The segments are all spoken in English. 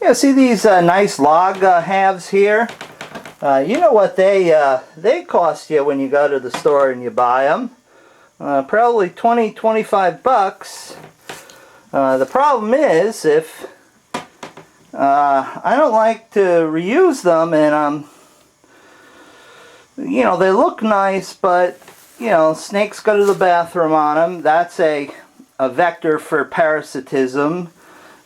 Yeah, see these nice log halves here? You know what they cost you when you go to the store and you buy them. Probably 20-25 bucks. The problem is, if I don't like to reuse them, and you know, they look nice, but you know, snakes go to the bathroom on them. That's a vector for parasitism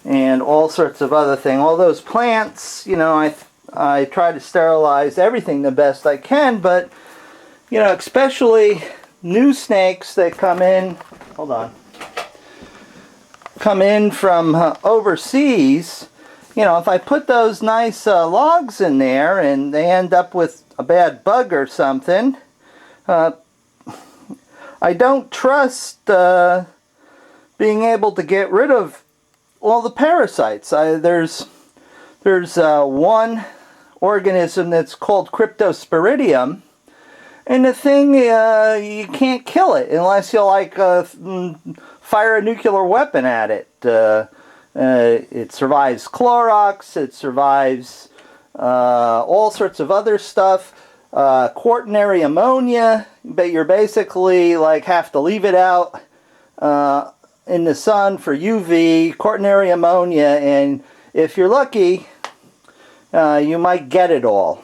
and all sorts of other things. All those plants, you know, I try to sterilize everything the best I can, but you know, especially new snakes that come in, hold on, come in from overseas, you know, if I put those nice logs in there and they end up with a bad bug or something, I don't trust being able to get rid of all the parasites. There's one organism that's called Cryptosporidium, and the thing, you can't kill it unless you like fire a nuclear weapon at it. It survives Clorox, it survives all sorts of other stuff, quaternary ammonia, but you're basically like have to leave it out in the sun for UV, quaternary ammonia, and if you're lucky, you might get it all.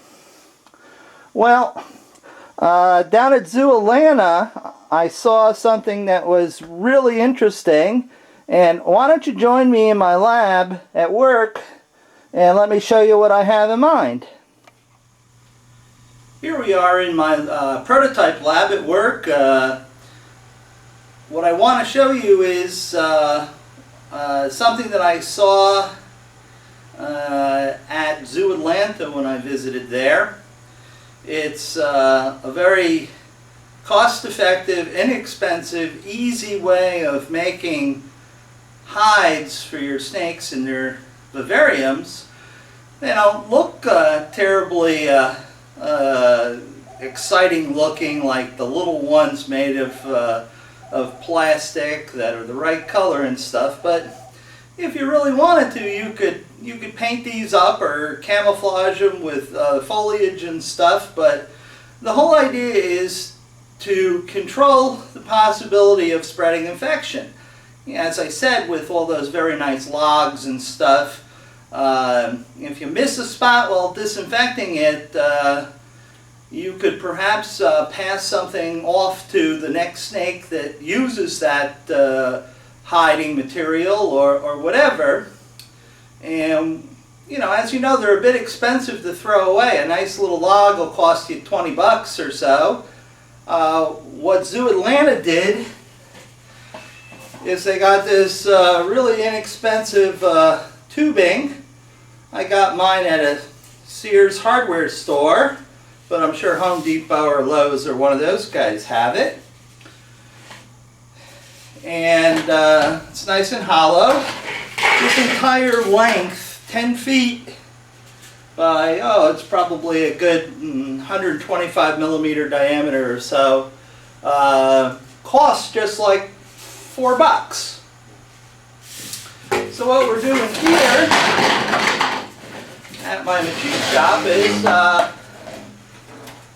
Well, down at Zoo Atlanta, I saw something that was really interesting, and why don't you join me in my lab at work and let me show you what I have in mind. Here we are in my prototype lab at work. What I want to show you is something that I saw at Zoo Atlanta when I visited there. It's a very cost-effective, inexpensive, easy way of making hides for your snakes in their vivariums. They don't look terribly exciting looking like the little ones made of plastic that are the right color and stuff, but if you really wanted to, you could paint these up or camouflage them with foliage and stuff, but the whole idea is to control the possibility of spreading infection. As I said, with all those very nice logs and stuff, if you miss a spot while disinfecting it, you could perhaps pass something off to the next snake that uses that hiding material or whatever. And you know, as you know, they're a bit expensive to throw away. A nice little log will cost you 20 bucks or so. What Zoo Atlanta did is they got this really inexpensive tubing. I got mine at a Sears hardware store, but I'm sure Home Depot or Lowe's or one of those guys have it. And it's nice and hollow. This entire length, 10 feet by, oh, it's probably a good 125 millimeter diameter or so, costs just like $4. So what we're doing here at my machine shop is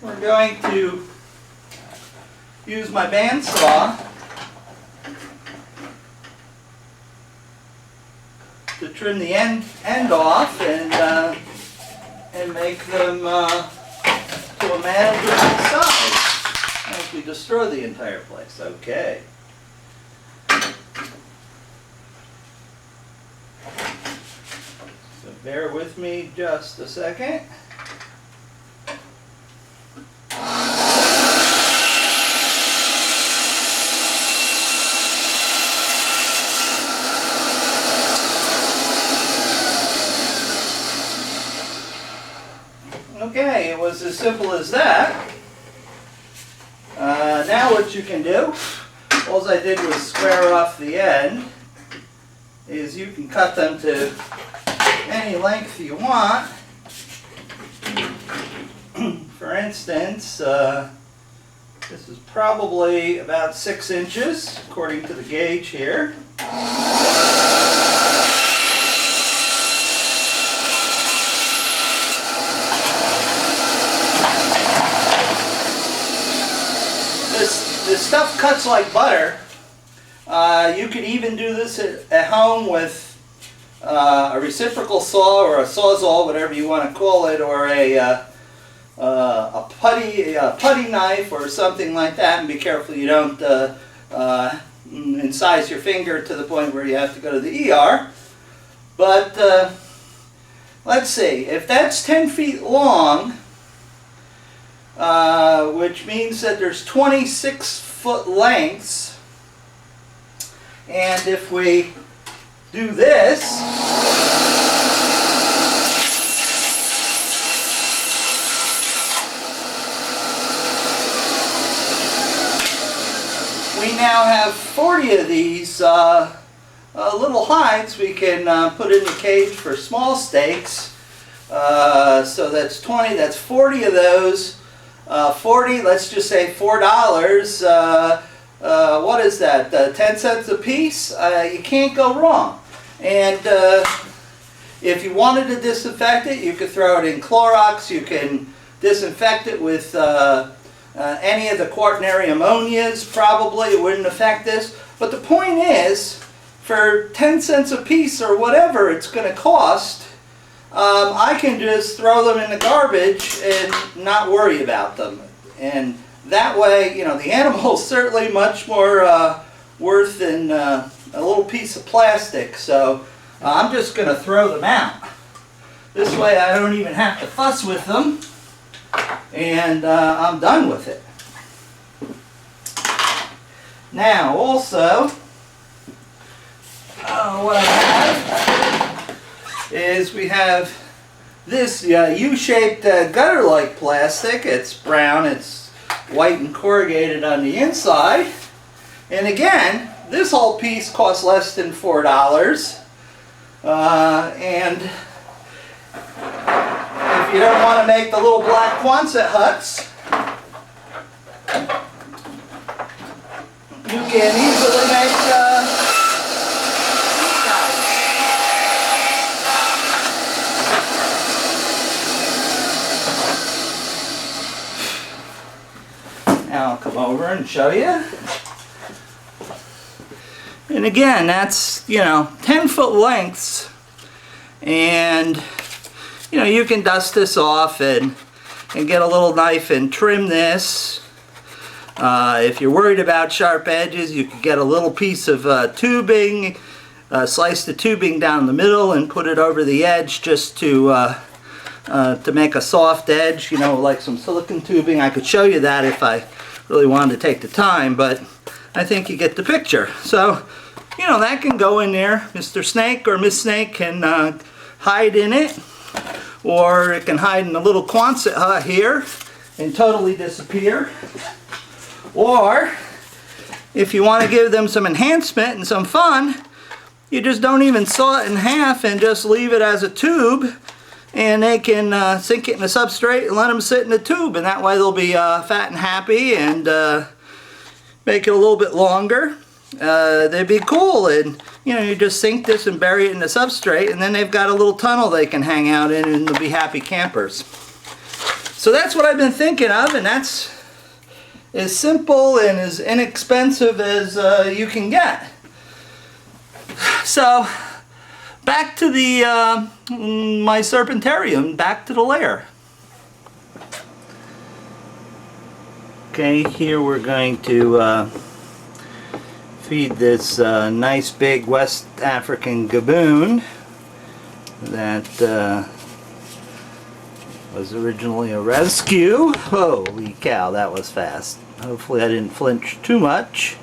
we're going to use my bandsaw to trim the end off and make them to a manageable size as we destroy the entire place. Okay. So bear with me just a second. Okay, it was as simple as that. Now what you can do, all I did was square off the end, is you can cut them to any length you want. For instance, this is probably about 6 inches, according to the gauge here. stuff cuts like butter. You could even do this at home with a reciprocal saw or a sawzall, whatever you want to call it, or a putty knife or something like that. And be careful you don't incise your finger to the point where you have to go to the ER. But let's see, if that's 10 feet long, which means that there's 26-foot lengths, and if we do this, we now have 40 of these little hides we can put in the cage for small steaks. So that's 20, that's 40 of those. 40, let's just say $4. What is that? 10 cents a piece? You can't go wrong. And if you wanted to disinfect it, you could throw it in Clorox. You can disinfect it with any of the quaternary ammonias. Probably it wouldn't affect this. But the point is, for 10 cents a piece or whatever it's going to cost, I can just throw them in the garbage and not worry about them. And that way, you know, the animal's certainly much more worth than a little piece of plastic. So I'm just going to throw them out. This way I don't even have to fuss with them. And I'm done with it. Now also, what I have is we have this U-shaped gutter-like plastic. It's brown, it's white and corrugated on the inside. And again, this whole piece costs less than $4. And if you don't want to make the little black Quonset huts, you can easily make Now I'll come over and show you. And again, that's, you know, 10-foot lengths. And, you know, you can dust this off and get a little knife and trim this. If you're worried about sharp edges, you could get a little piece of tubing, slice the tubing down the middle and put it over the edge just to make a soft edge, you know, like some silicone tubing. I could show you that if I really wanted to take the time, but I think you get the picture. So, you know, that can go in there. Mr. Snake or Miss Snake can hide in it, or it can hide in a little Quonset hut here and totally disappear. Or, if you want to give them some enhancement and some fun, you just don't even saw it in half and just leave it as a tube, and they can sink it in the substrate and let them sit in the tube, and that way they'll be fat and happy, and make it a little bit longer. They'd be cool, and you know, you just sink this and bury it in the substrate, and then they've got a little tunnel they can hang out in, and they'll be happy campers. So that's what I've been thinking of, and that's as simple and as inexpensive as you can get. So back to the my serpentarium, back to the lair. Okay, here we're going to feed this nice big West African gaboon that was originally a rescue. Holy cow, that was fast. Hopefully I didn't flinch too much.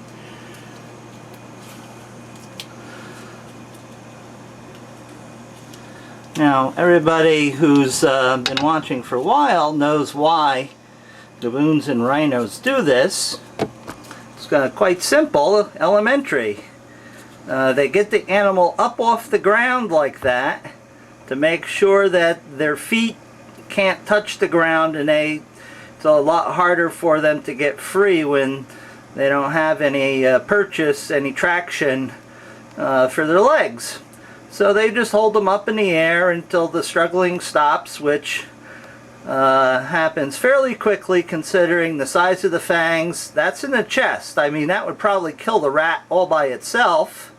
Now, everybody who's been watching for a while knows why gaboons and rhinos do this. It's quite simple, elementary. They get the animal up off the ground like that to make sure that their feet can't touch the ground, and it's a lot harder for them to get free when they don't have any purchase, any traction for their legs. So they just hold them up in the air until the struggling stops, which happens fairly quickly considering the size of the fangs. That's in the chest. I mean, that would probably kill the rat all by itself.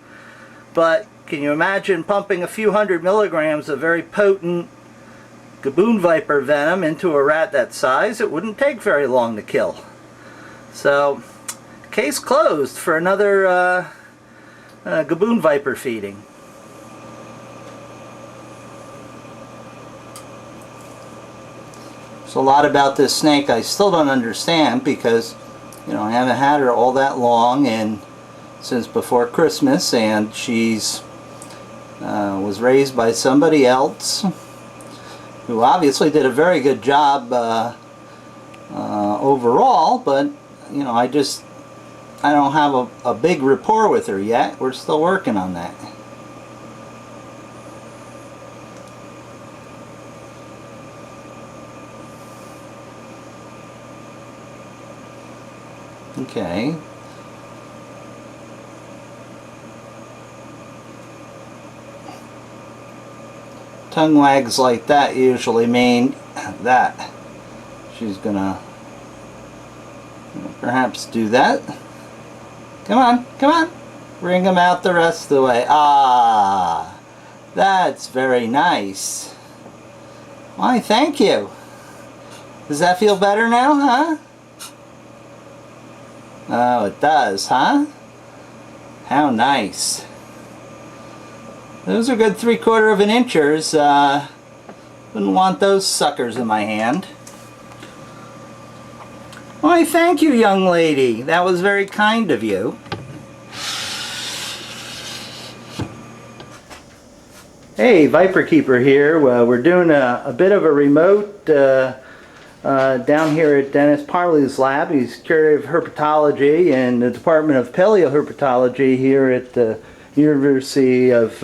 But can you imagine pumping a few hundred milligrams of very potent gaboon viper venom into a rat that size? It wouldn't take very long to kill. So, case closed for another gaboon viper feeding. There's a lot about this snake I still don't understand because, you know, I haven't had her all that long and since before Christmas, and she's was raised by somebody else who obviously did a very good job overall, but you know, I don't have a big rapport with her yet. We're still working on that. Okay. Tongue wags like that usually mean that she's gonna perhaps do that. Come on, come on. Bring them out the rest of the way. Ah, that's very nice. Why, thank you. Does that feel better now, huh? Oh, it does, huh? How nice. Those are good 3/4 inchers. Wouldn't want those suckers in my hand. Why, thank you, young lady. That was very kind of you. Hey, Viperkeeper here. We're doing a bit of a remote down here at Dennis Parmley's lab. He's curator of herpetology in the Department of Paleoherpetology here at the University of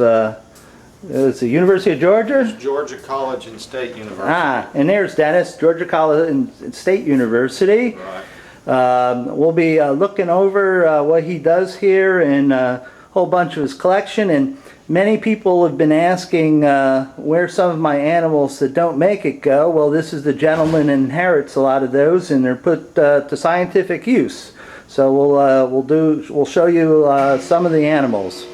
it's the University of Georgia? It's Georgia College and State University. Ah, and there's Dennis, Georgia College and State University. Right. We'll be looking over what he does here and a whole bunch of his collection. And many people have been asking where some of my animals that don't make it go. Well, this is the gentleman inherits a lot of those, and they're put to scientific use. So we'll show you some of the animals.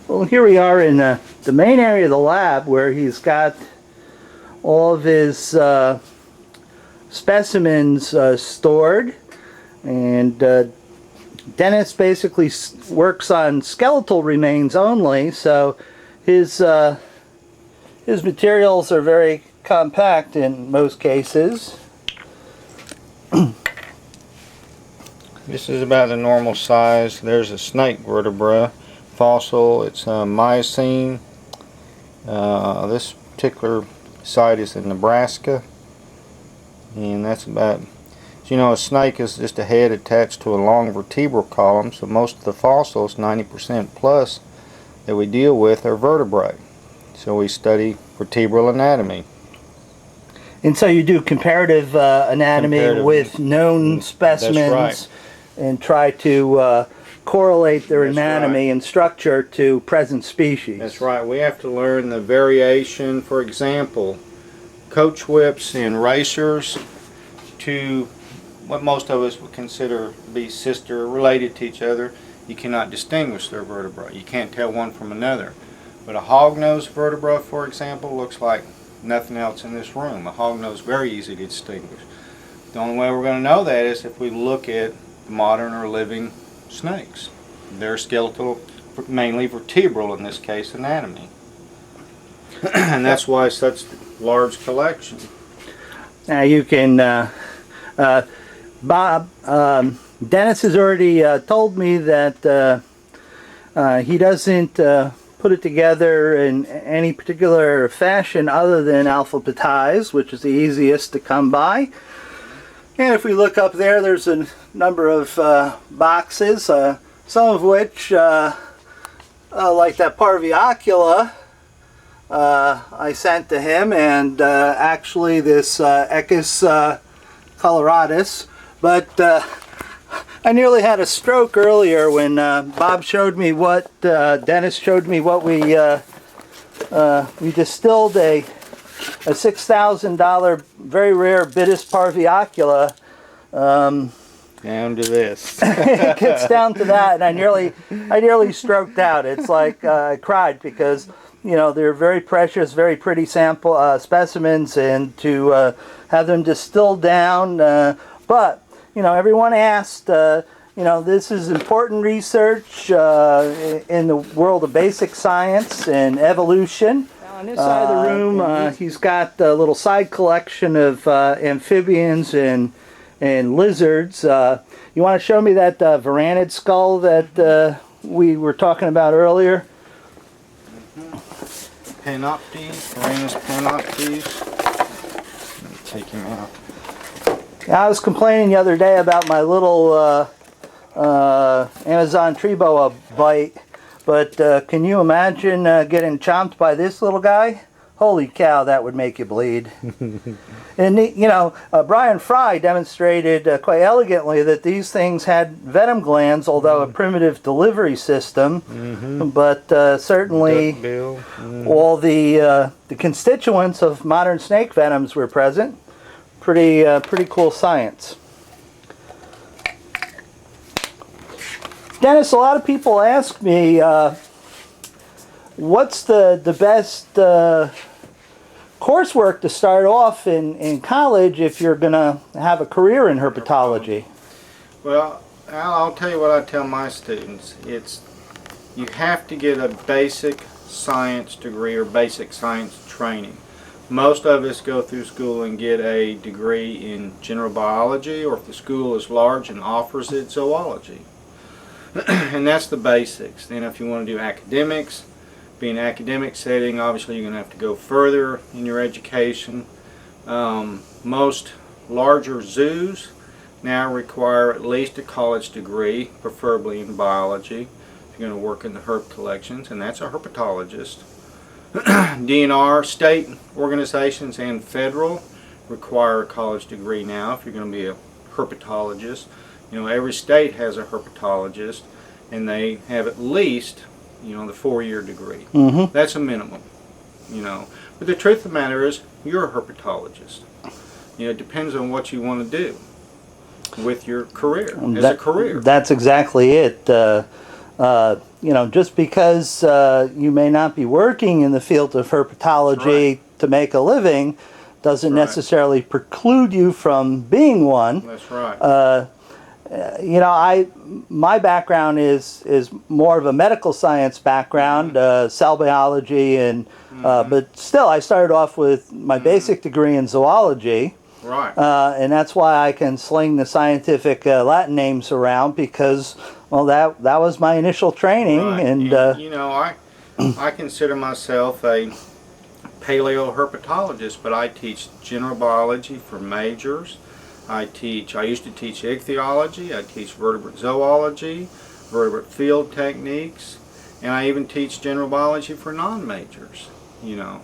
Well, here we are in the main area of the lab where he's got all of his specimens stored, and Dennis basically works on skeletal remains only, so his materials are very compact in most cases. This is about the normal size. There's a snake vertebra fossil. It's Miocene. This particular site is in Nebraska, and that's about, you know, a snake is just a head attached to a long vertebral column, so most of the fossils, 90% plus, that we deal with are vertebrae. So we study vertebral anatomy. And so you do comparative anatomy with known specimens. That's right. And try to correlate their That's anatomy right. and structure to present species. That's right. We have to learn the variation. For example, coach whips and racers to what most of us would consider to be sister related to each other. You cannot distinguish their vertebrae. You can't tell one from another. But a hognose vertebra, for example, looks like nothing else in this room. A hognose, very easy to distinguish. The only way we're going to know that is if we look at modern or living snakes. They're skeletal, mainly vertebral in this case, anatomy. And that's why such large collection. Now you can, Bob, Dennis has already told me that he doesn't put it together in any particular fashion other than alphabetized, which is the easiest to come by. And if we look up there, there's a number of boxes, some of which, like that Parviocula, I sent to him, and actually this Echis coloratus. But I nearly had a stroke earlier when Bob showed me what, Dennis showed me what we distilled a $6,000 very rare Bitis parviacula. Down to this. It gets down to that, and I nearly stroked out. It's like I cried because, you know, they're very precious, very pretty sample specimens, and to have them distilled down. But you know, everyone asked. You know, this is important research in the world of basic science and evolution. On this side of the room, he's got a little side collection of amphibians and lizards. You want to show me that varanid skull that we were talking about earlier? Panoptes, Varanus panoptes. Let me take him out. I was complaining the other day about my little Amazon tree boa bite, but can you imagine getting chomped by this little guy? Holy cow, that would make you bleed. And you know, Brian Fry demonstrated quite elegantly that these things had venom glands, although a primitive delivery system. But certainly all the constituents of modern snake venoms were present. Pretty cool science. Dennis, a lot of people ask me, what's the best coursework to start off in college if you're going to have a career in herpetology? Well, I'll tell you what I tell my students. It's you have to get a basic science degree or basic science training. Most of us go through school and get a degree in general biology, or if the school is large and offers it, zoology. And that's the basics. Then if you want to do academics, be an academic setting, obviously you're going to have to go further in your education. Most larger zoos now require at least a college degree, preferably in biology, if you're going to work in the herp collections, and that's a herpetologist. DNR, state organizations and federal require a college degree now if you're going to be a herpetologist. You know, every state has a herpetologist, and they have at least, you know, the 4-year degree. That's a minimum, you know. But the truth of the matter is, you're a herpetologist. You know, it depends on what you want to do with your career, as a career. That's exactly it. You know, just because you may not be working in the field of herpetology to make a living doesn't necessarily preclude you from being one. That's right. You know, my background is more of a medical science background, cell biology, and but still I started off with my basic degree in zoology. Right. And that's why I can sling the scientific Latin names around, because, well, that was my initial training. Right. And you know, I consider myself a paleoherpetologist, but I teach general biology for majors. I used to teach ichthyology, I teach vertebrate zoology, vertebrate field techniques, and I even teach general biology for non-majors, you know.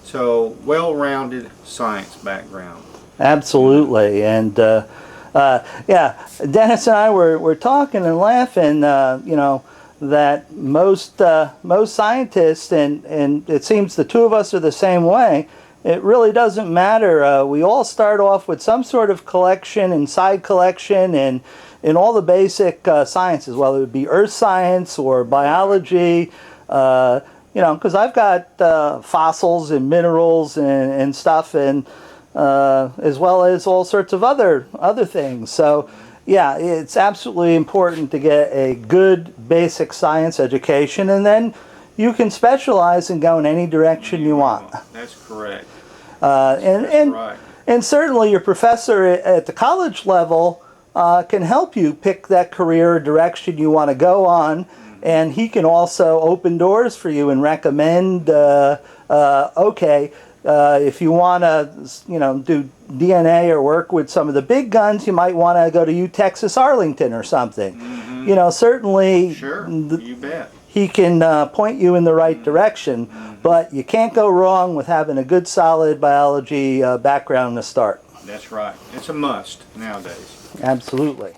So, well-rounded science background. Absolutely. And yeah, Dennis and I were talking and laughing, you know, that most scientists, and it seems the two of us are the same way, it really doesn't matter. We all start off with some sort of collection and side collection and in all the basic sciences, whether it be earth science or biology, you know, because I've got fossils and minerals and stuff, and as well as all sorts of other things. So yeah, it's absolutely important to get a good basic science education, and then you can specialize and go in any direction you want. That's correct. And certainly your professor at the college level can help you pick that career direction you want to go on, and he can also open doors for you and recommend, okay, if you want to, you know, do DNA or work with some of the big guns, you might want to go to Texas Arlington or something. You know, certainly. Sure, you bet. He can point you in the right direction, but you can't go wrong with having a good, solid biology background to start. That's right. It's a must nowadays. Absolutely.